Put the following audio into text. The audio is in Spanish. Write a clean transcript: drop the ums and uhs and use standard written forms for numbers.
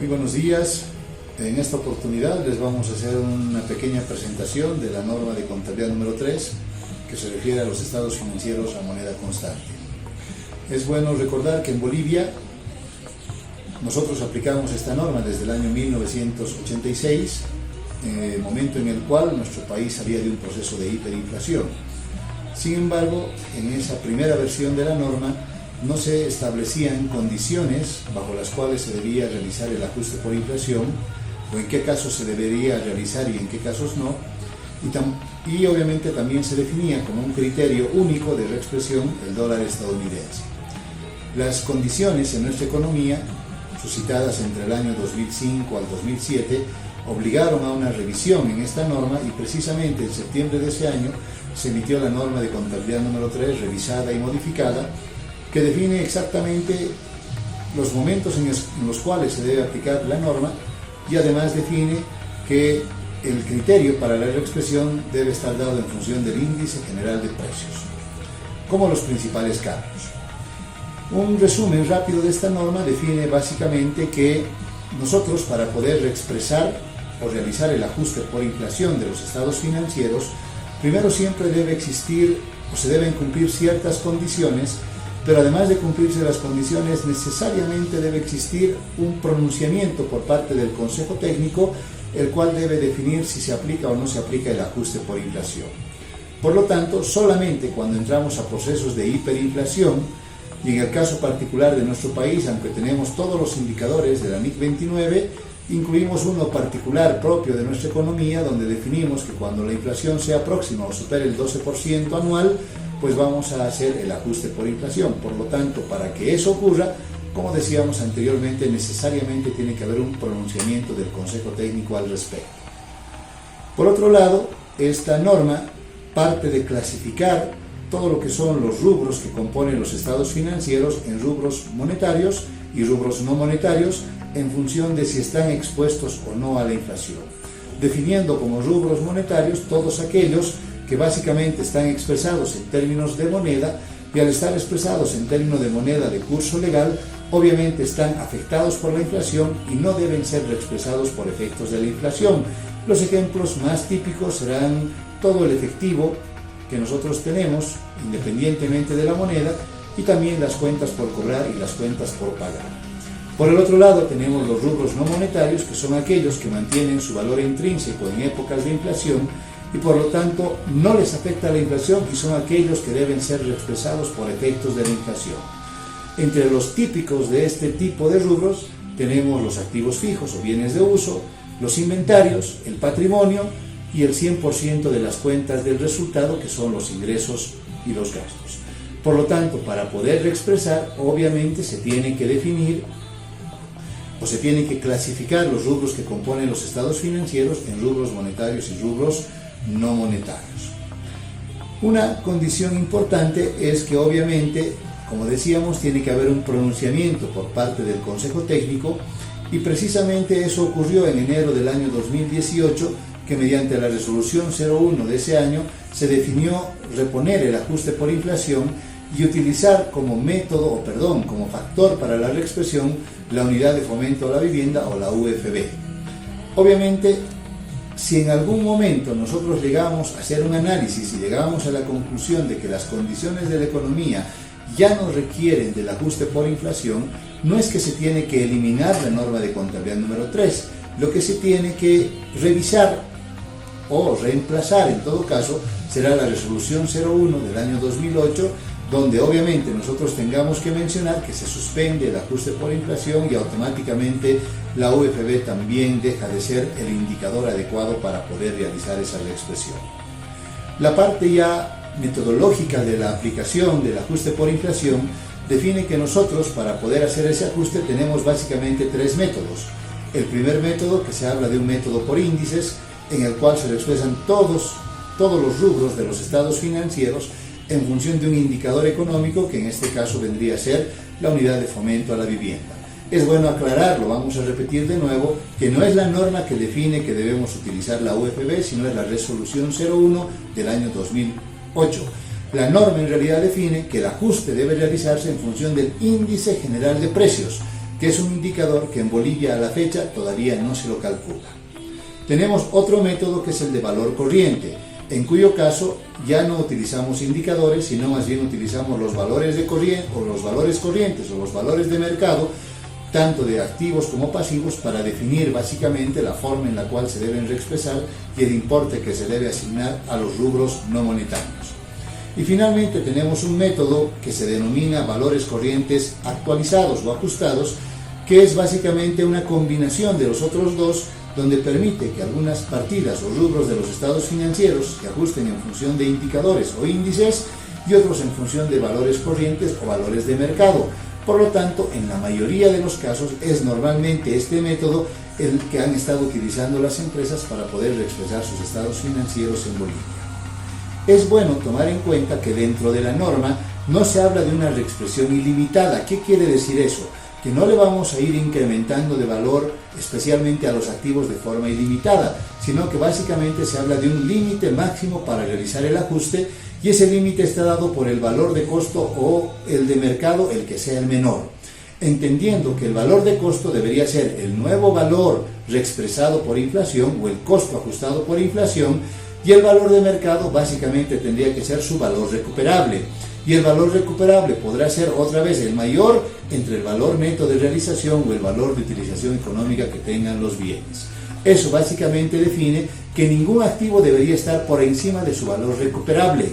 Muy buenos días. En esta oportunidad les vamos a hacer una pequeña presentación de la norma de contabilidad número 3 que se refiere a los estados financieros a moneda constante. Es bueno recordar que en Bolivia nosotros aplicamos esta norma desde el año 1986, en el momento en el cual nuestro país salía de un proceso de hiperinflación. Sin embargo, en esa primera versión de la norma no se establecían condiciones bajo las cuales se debía realizar el ajuste por inflación, o en qué casos se debería realizar y en qué casos no, y obviamente también se definía como un criterio único de reexpresión el dólar estadounidense. Las condiciones en nuestra economía, suscitadas entre el año 2005 al 2007, obligaron a una revisión en esta norma y precisamente en septiembre de ese año se emitió la norma de contabilidad número 3 revisada y modificada, que define exactamente los momentos en los cuales se debe aplicar la norma y además define que el criterio para la reexpresión debe estar dado en función del índice general de precios, como los principales cambios. Un resumen rápido de esta norma define básicamente que nosotros, para poder reexpresar o realizar el ajuste por inflación de los estados financieros, primero siempre debe existir o se deben cumplir ciertas condiciones, pero además de cumplirse las condiciones, necesariamente debe existir un pronunciamiento por parte del Consejo Técnico, el cual debe definir si se aplica o no se aplica el ajuste por inflación. Por lo tanto, solamente cuando entramos a procesos de hiperinflación, y en el caso particular de nuestro país, aunque tenemos todos los indicadores de la NIC 29, incluimos uno particular propio de nuestra economía, donde definimos que cuando la inflación sea próxima o supere el 12% anual, pues vamos a hacer el ajuste por inflación. Por lo tanto, para que eso ocurra, como decíamos anteriormente, necesariamente tiene que haber un pronunciamiento del Consejo Técnico al respecto. Por otro lado, esta norma parte de clasificar todo lo que son los rubros que componen los estados financieros en rubros monetarios y rubros no monetarios en función de si están expuestos o no a la inflación, definiendo como rubros monetarios todos aquellos que básicamente están expresados en términos de moneda, y al estar expresados en términos de moneda de curso legal, obviamente están afectados por la inflación y no deben ser reexpresados por efectos de la inflación. Los ejemplos más típicos serán todo el efectivo que nosotros tenemos, independientemente de la moneda, y también las cuentas por cobrar y las cuentas por pagar. Por el otro lado tenemos los rubros no monetarios, que son aquellos que mantienen su valor intrínseco en épocas de inflación y por lo tanto no les afecta la inflación y son aquellos que deben ser reexpresados por efectos de la inflación. Entre los típicos de este tipo de rubros tenemos los activos fijos o bienes de uso, los inventarios, el patrimonio y el 100% de las cuentas del resultado, que son los ingresos y los gastos. Por lo tanto, para poder reexpresar, obviamente se tiene que definir o se tienen que clasificar los rubros que componen los estados financieros en rubros monetarios y rubros no monetarios. Una condición importante es que obviamente, como decíamos, tiene que haber un pronunciamiento por parte del Consejo Técnico, y precisamente eso ocurrió en enero del año 2018, que mediante la resolución 01 de ese año se definió reponer el ajuste por inflación y utilizar como como factor para la reexpresión la unidad de fomento a la vivienda o la UFB. Obviamente, si en algún momento nosotros llegamos a hacer un análisis y llegamos a la conclusión de que las condiciones de la economía ya no requieren del ajuste por inflación, no es que se tiene que eliminar la norma de contabilidad número 3, lo que se tiene que revisar o reemplazar en todo caso será la resolución 01 del año 2008, donde obviamente nosotros tengamos que mencionar que se suspende el ajuste por inflación y automáticamente la UFB también deja de ser el indicador adecuado para poder realizar esa reexpresión. La parte ya metodológica de la aplicación del ajuste por inflación define que nosotros, para poder hacer ese ajuste, tenemos básicamente tres métodos. El primer método, que se habla de un método por índices, en el cual se le expresan todos los rubros de los estados financieros en función de un indicador económico, que en este caso vendría a ser la unidad de fomento a la vivienda. Es bueno aclararlo, vamos a repetir de nuevo, que no es la norma que define que debemos utilizar la UFB, sino es la resolución 01 del año 2008. La norma en realidad define que el ajuste debe realizarse en función del índice general de precios, que es un indicador que en Bolivia a la fecha todavía no se lo calcula. Tenemos otro método que es el de valor corriente, en cuyo caso ya no utilizamos indicadores, sino más bien utilizamos los valores de corriente o los valores corrientes o los valores de mercado, tanto de activos como pasivos, para definir básicamente la forma en la cual se deben reexpresar y el importe que se debe asignar a los rubros no monetarios. Y finalmente tenemos un método que se denomina valores corrientes actualizados o ajustados, que es básicamente una combinación de los otros dos, donde permite que algunas partidas o rubros de los estados financieros se ajusten en función de indicadores o índices y otros en función de valores corrientes o valores de mercado. Por lo tanto, en la mayoría de los casos es normalmente este método el que han estado utilizando las empresas para poder expresar sus estados financieros en Bolivia. Es bueno tomar en cuenta que dentro de la norma no se habla de una reexpresión ilimitada. ¿Qué quiere decir eso? Que no le vamos a ir incrementando de valor especialmente a los activos de forma ilimitada, sino que básicamente se habla de un límite máximo para realizar el ajuste, y ese límite está dado por el valor de costo o el de mercado, el que sea el menor, entendiendo que el valor de costo debería ser el nuevo valor reexpresado por inflación o el costo ajustado por inflación, y el valor de mercado básicamente tendría que ser su valor recuperable. Y el valor recuperable podrá ser otra vez el mayor entre el valor neto de realización o el valor de utilización económica que tengan los bienes. Eso básicamente define que ningún activo debería estar por encima de su valor recuperable.